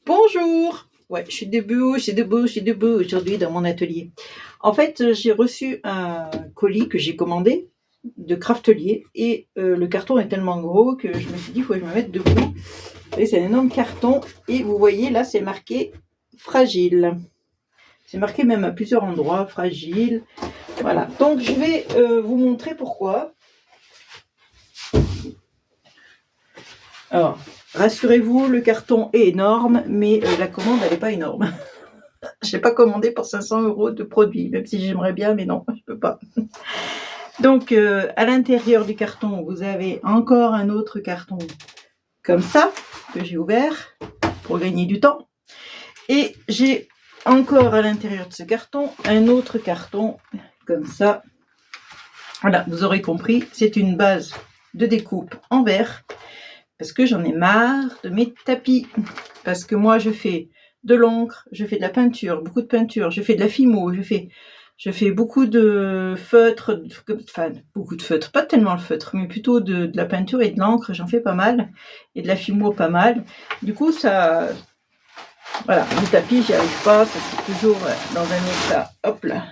Bonjour! Ouais, je suis debout aujourd'hui dans mon atelier. En fait, j'ai reçu un colis que j'ai commandé de Craftelier et le carton est tellement gros que je me suis dit, il faut que je me mette debout. Et c'est un énorme carton et vous voyez là, c'est marqué fragile. C'est marqué même à plusieurs endroits, fragile. Voilà, donc je vais vous montrer pourquoi. Alors, rassurez-vous, le carton est énorme, mais la commande, elle n'est pas énorme. Je n'ai pas commandé pour 500 € de produits, même si j'aimerais bien, mais non, je ne peux pas. Donc, à l'intérieur du carton, vous avez encore un autre carton comme ça, que j'ai ouvert pour gagner du temps. Et j'ai encore à l'intérieur de ce carton, un autre carton comme ça. Voilà, vous aurez compris, c'est une base de découpe en verre, parce que j'en ai marre de mes tapis. Parce que moi, je fais de l'encre, je fais de la peinture, beaucoup de peinture, je fais de la fimo, je fais beaucoup de feutre, enfin beaucoup de feutre, pas tellement le feutre, mais plutôt de la peinture et de l'encre, j'en fais pas mal, et de la fimo pas mal. Du coup, ça, voilà, le tapis, j'y arrive pas, ça c'est toujours dans un état, hop là.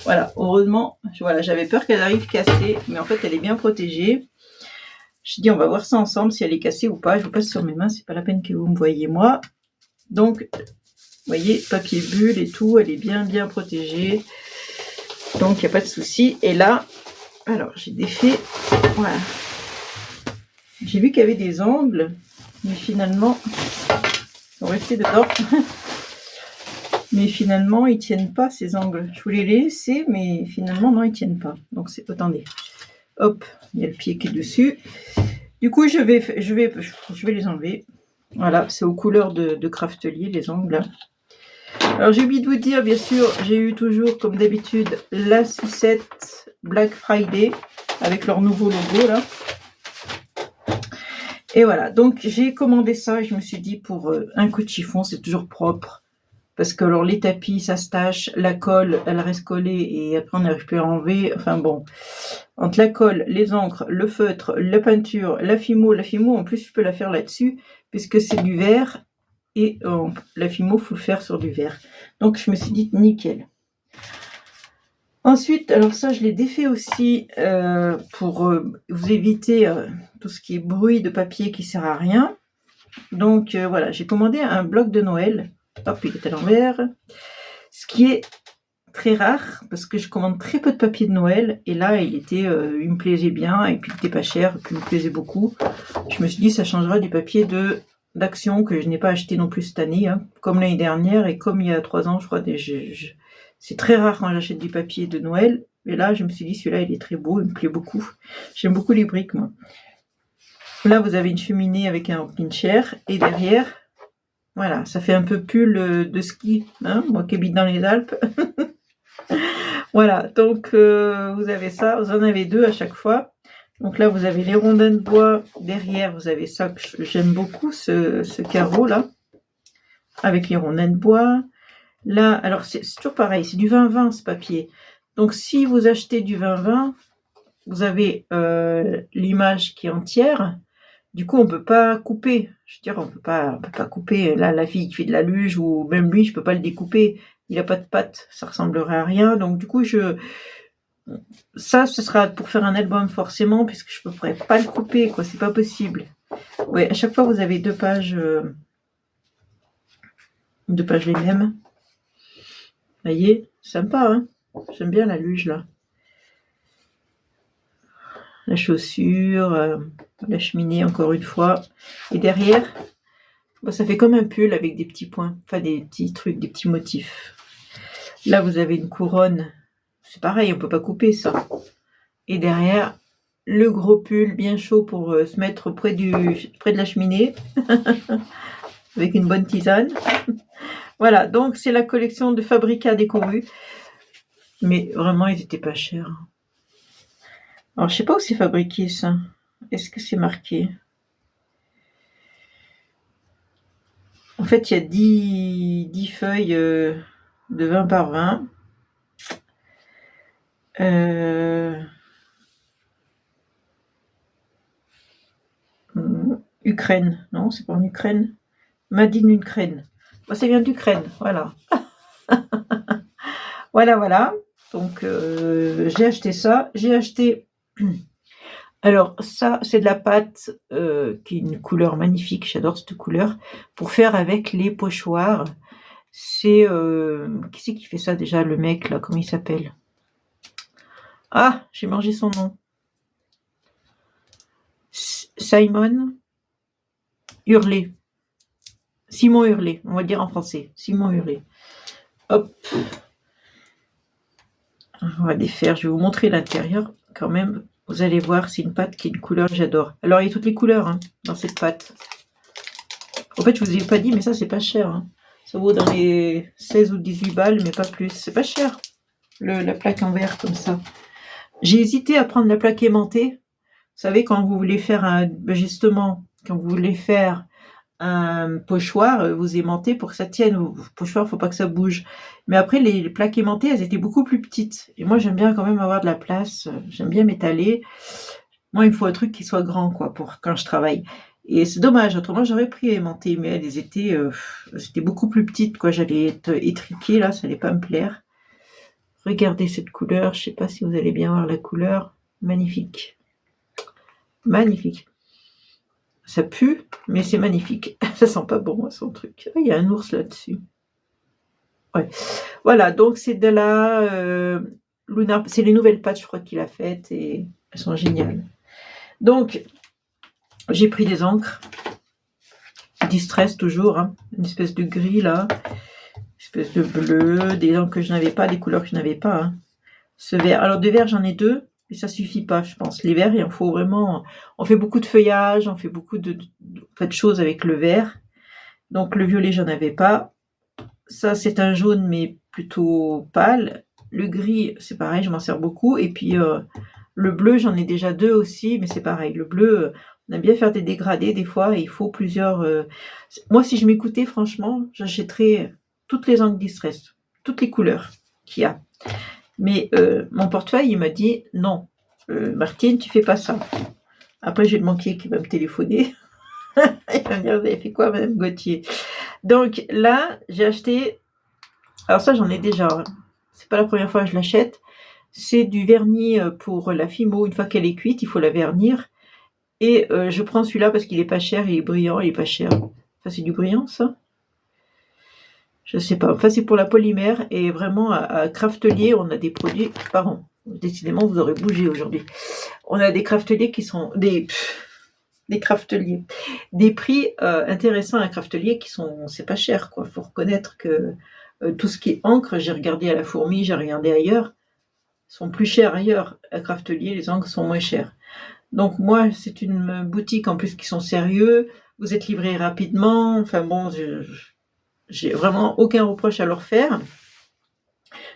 Voilà, heureusement, voilà, j'avais peur qu'elle arrive cassée, mais en fait, elle est bien protégée. Je dis, on va voir ça ensemble, si elle est cassée ou pas. Je vous passe sur mes mains, c'est pas la peine que vous me voyez moi. Donc, vous voyez, papier bulle et tout, elle est bien protégée. Donc, il n'y a pas de souci. Et là, alors, j'ai défait, voilà. J'ai vu qu'il y avait des angles, mais finalement, ils sont restés dedans. Mais finalement, ils tiennent pas, ces angles. Je voulais les laisser, mais finalement, non, ils tiennent pas. Donc, c'est, attendez. Hop, il y a le pied qui est dessus. Du coup, je vais les enlever. Voilà, c'est aux couleurs de Craftelier, les ongles. Alors, j'ai oublié de vous dire, bien sûr, j'ai eu toujours, comme d'habitude, la sucette Black Friday avec leur nouveau logo, là. Et voilà, donc j'ai commandé ça et je me suis dit, pour un coup de chiffon, c'est toujours propre. Parce que alors, les tapis, ça se tâche, la colle, elle reste collée et après, on n'arrive plus à enlever. Enfin bon, entre la colle, les encres, le feutre, la peinture, la fimo, en plus, je peux la faire là-dessus, puisque c'est du verre. Et la fimo, il faut le faire sur du verre. Donc, je me suis dit, nickel. Ensuite, alors ça, je l'ai défait aussi pour vous éviter tout ce qui est bruit de papier qui sert à rien. Donc, voilà, j'ai commandé un bloc de Noël. Hop, il est à l'envers. Ce qui est très rare, parce que je commande très peu de papier de Noël. Et là, il me plaisait bien, et puis il était pas cher, et puis il me plaisait beaucoup. Je me suis dit, ça changera du papier d'Action que je n'ai pas acheté non plus cette année, hein, comme l'année dernière et comme il y a 3 ans, je crois. C'est très rare quand j'achète du papier de Noël. Et là, je me suis dit, celui-là, il est très beau, il me plaît beaucoup. J'aime beaucoup les briques, moi. Là, vous avez une cheminée avec un rocking chair. Et derrière, voilà, ça fait un peu pull de ski, hein, moi qui habite dans les Alpes. Voilà, donc vous avez ça. Vous en avez 2 à chaque fois. Donc là, vous avez les rondins de bois. Derrière, vous avez ça que j'aime beaucoup, ce carreau-là, avec les rondins de bois. Là, alors c'est toujours pareil, c'est du 20-20 ce papier. Donc si vous achetez du 20-20, vous avez l'image qui est entière. Du coup, on peut pas couper. Je veux dire, on peut pas couper. Là, la fille qui fait de la luge, ou même lui, je peux pas le découper. Il a pas de pattes, ça ressemblerait à rien. Donc du coup, ça, ce sera pour faire un album forcément, puisque je ne pourrais pas le couper, quoi. C'est pas possible. Ouais, à chaque fois, vous avez 2 pages, les mêmes. Vous voyez, sympa, hein. J'aime bien la luge, là. La chaussure, la cheminée, encore une fois. Et derrière, ça fait comme un pull avec des petits points, enfin des petits trucs, des petits motifs. Là, vous avez une couronne. C'est pareil, on peut pas couper ça. Et derrière, le gros pull bien chaud pour se mettre près de la cheminée avec une bonne tisane. Voilà, donc c'est la collection de Fabrica décorée. Mais vraiment, ils étaient pas chers. Alors, je sais pas où c'est fabriqué, ça. Est-ce que c'est marqué? En fait, il y a 10 feuilles de 20 par 20. Ukraine. Non, c'est pas en Ukraine. Made in Ukraine. Moi, ça vient d'Ukraine, voilà. Voilà. Donc, j'ai acheté ça. J'ai acheté... Alors, ça, c'est de la pâte qui est une couleur magnifique. J'adore cette couleur. Pour faire avec les pochoirs. C'est... qui c'est qui fait ça déjà, le mec, là? Comment il s'appelle? Ah, j'ai mangé son nom. Simon Hurley. Simon Hurley, on va dire en français. Simon Hurley. Hop. On va défaire. Je vais vous montrer l'intérieur quand même. Vous allez voir, c'est une pâte qui est une couleur que j'adore. Alors, il y a toutes les couleurs hein, dans cette pâte. En fait, je vous ai pas dit, mais ça, c'est pas cher. Hein. Ça vaut dans les 16 ou 18 balles, mais pas plus. C'est pas cher, la plaque en verre comme ça. J'ai hésité à prendre la plaque aimantée. Vous savez, quand vous voulez faire justement, quand vous voulez faire un pochoir, vous aimantez pour que ça tienne. Au pochoir, faut pas que ça bouge. Mais après, les plaques aimantées, elles étaient beaucoup plus petites. Et moi, j'aime bien quand même avoir de la place. J'aime bien m'étaler. Moi, il me faut un truc qui soit grand, quoi, pour quand je travaille. Et c'est dommage. Autrement, j'aurais pris aimantées, mais elles étaient, c'était beaucoup plus petites, quoi. J'allais être étriquée, là, ça allait pas me plaire. Regardez cette couleur. Je sais pas si vous allez bien voir la couleur. Magnifique. Magnifique. Ça pue, mais c'est magnifique. Ça sent pas bon, son truc. Il y a un ours là-dessus. Ouais. Voilà, donc c'est de la Lunar. C'est les nouvelles pâtes, je crois, qu'il a faites et elles sont géniales. Donc, j'ai pris des encres. Distress toujours, hein. Une espèce de gris là. Une espèce de bleu. Des encres que je n'avais pas, des couleurs que je n'avais pas. Hein. Ce vert. Alors, de vert, j'en ai 2. Et ça suffit pas, je pense. Les verts, il en faut vraiment... On fait beaucoup de feuillage, on fait beaucoup de choses avec le vert. Donc le violet, j'en avais pas. Ça, c'est un jaune, mais plutôt pâle. Le gris, c'est pareil, je m'en sers beaucoup. Et puis le bleu, j'en ai déjà 2 aussi, mais c'est pareil. Le bleu, on aime bien faire des dégradés des fois. Et il faut plusieurs... Moi, si je m'écoutais, franchement, j'achèterais toutes les encres Distress, toutes les couleurs qu'il y a. Mais mon portefeuille, il m'a dit non, Martine, tu fais pas ça. Après, j'ai le banquier qui va me téléphoner. Il va me dire, vous avez fait quoi, Madame Gauthier? Donc là, j'ai acheté. Alors ça, j'en ai déjà. Hein. C'est pas la première fois que je l'achète. C'est du vernis pour la Fimo. Une fois qu'elle est cuite, il faut la vernir. Et je prends celui-là parce qu'il est pas cher, il est brillant, il est pas cher. Ça, c'est du brillant, ça? Je sais pas. Enfin, c'est pour la polymère. Et vraiment, à Craftelier, on a des produits... Pardon, décidément, vous aurez bougé aujourd'hui. On a des Crafteliers qui sont... Des Crafteliers. Des prix intéressants à Craftelier qui sont... C'est pas cher, quoi. Faut reconnaître que tout ce qui est encre, j'ai regardé à la Fourmi, j'ai regardé ailleurs, sont plus chers ailleurs. À Craftelier, les encres sont moins chères. Donc moi, c'est une boutique en plus qui sont sérieux. Vous êtes livré rapidement. Enfin bon... J'ai vraiment aucun reproche à leur faire.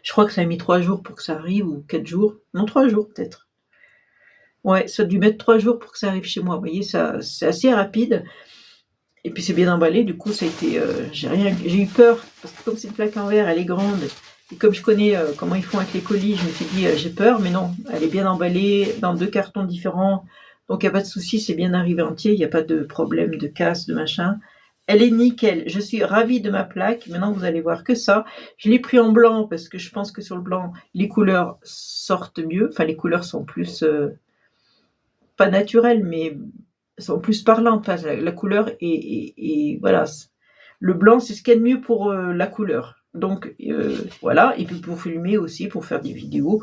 Je crois que ça a mis 3 jours pour que ça arrive, ou 4 jours. Non, 3 jours peut-être. Ouais, ça a dû mettre 3 jours pour que ça arrive chez moi. Vous voyez, ça, c'est assez rapide. Et puis c'est bien emballé. Du coup, ça a été... j'ai eu peur, parce que comme c'est une plaque en verre, elle est grande. Et comme je connais comment ils font avec les colis, je me suis dit, j'ai peur. Mais non, elle est bien emballée dans 2 cartons différents. Donc il n'y a pas de souci, c'est bien arrivé entier. Il n'y a pas de problème de casse, de machin. Elle est nickel. Je suis ravie de ma plaque. Maintenant, vous allez voir que ça. Je l'ai pris en blanc parce que je pense que sur le blanc, les couleurs sortent mieux. Enfin, les couleurs sont plus... pas naturelles, mais sont plus parlantes. Enfin, la couleur et voilà. Le blanc, c'est ce qu'il y a de mieux pour la couleur. Donc, voilà. Et puis pour filmer aussi, pour faire des vidéos,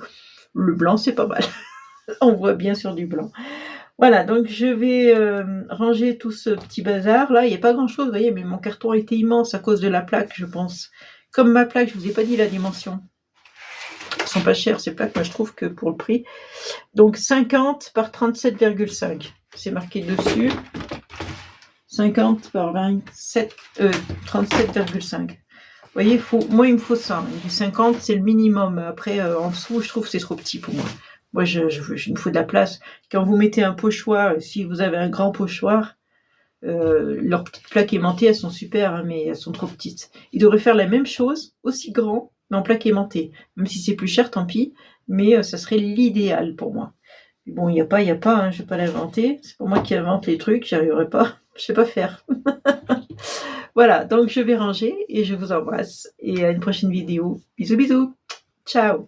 le blanc, c'est pas mal. On voit bien sur du blanc. Voilà, donc je vais ranger tout ce petit bazar. Là, il n'y a pas grand-chose, vous voyez, mais mon carton était immense à cause de la plaque, je pense. Comme ma plaque, je ne vous ai pas dit la dimension. Elles ne sont pas chères, ces plaques, moi je trouve que pour le prix. Donc 50 par 37,5. C'est marqué dessus. 50 par 27, 37,5. Vous voyez, moi il me faut ça. Du 50, c'est le minimum. Après, en dessous, je trouve que c'est trop petit pour moi. Moi, il me faut de la place. Quand vous mettez un pochoir, si vous avez un grand pochoir, leurs petites plaques aimantées, elles sont super, hein, mais elles sont trop petites. Ils devraient faire la même chose, aussi grand, mais en plaques aimantées. Même si c'est plus cher, tant pis, mais ça serait l'idéal pour moi. Mais bon, il n'y a pas, hein, je ne vais pas l'inventer. C'est pour moi qui invente les trucs, j'y arriverai pas. Je ne sais pas faire. Voilà, donc je vais ranger et je vous embrasse et à une prochaine vidéo. Bisous, bisous. Ciao.